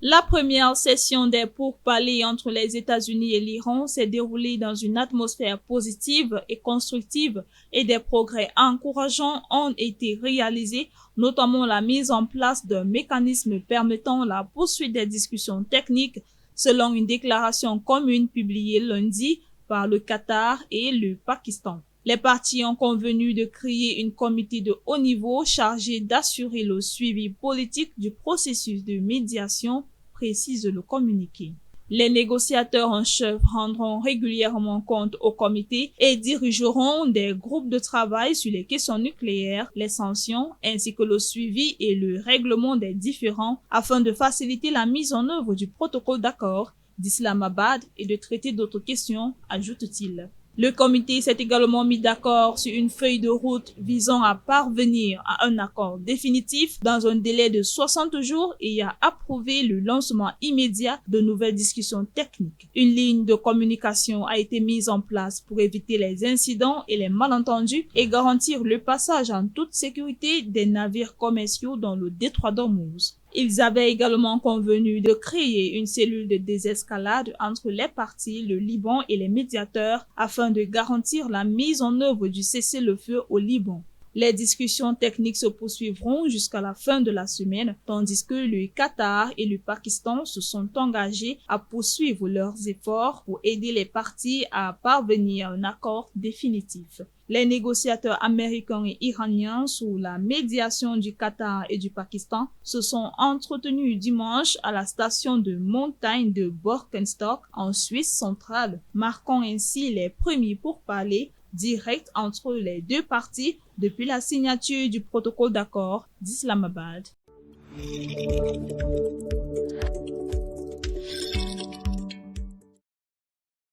La première session des pourparlers entre les États-Unis et l'Iran s'est déroulée dans une atmosphère positive et constructive et des progrès encourageants ont été réalisés, notamment la mise en place d'un mécanisme permettant la poursuite des discussions techniques selon une déclaration commune publiée lundi par le Qatar et le Pakistan. Les parties ont convenu de créer un comité de haut niveau chargé d'assurer le suivi politique du processus de médiation, précise le communiqué. Les négociateurs en chef rendront régulièrement compte au comité et dirigeront des groupes de travail sur les questions nucléaires, les sanctions, ainsi que le suivi et le règlement des différends afin de faciliter la mise en œuvre du protocole d'accord d'Islamabad et de traiter d'autres questions, ajoute-t-il. Le comité s'est également mis d'accord sur une feuille de route visant à parvenir à un accord définitif dans un délai de 60 jours et a approuvé le lancement immédiat de nouvelles discussions techniques. Une ligne de communication a été mise en place pour éviter les incidents et les malentendus et garantir le passage en toute sécurité des navires commerciaux dans le détroit d'Ormuz. Ils avaient également convenu de créer une cellule de désescalade entre les parties, le Liban et les médiateurs afin de garantir la mise en œuvre du cessez-le-feu au Liban. Les discussions techniques se poursuivront jusqu'à la fin de la semaine, tandis que le Qatar et le Pakistan se sont engagés à poursuivre leurs efforts pour aider les parties à parvenir à un accord définitif. Les négociateurs américains et iraniens, sous la médiation du Qatar et du Pakistan, se sont entretenus dimanche à la station de montagne de Borkenstock en Suisse centrale, marquant ainsi les premiers pourparlers directs entre les deux parties depuis la signature du protocole d'accord d'Islamabad.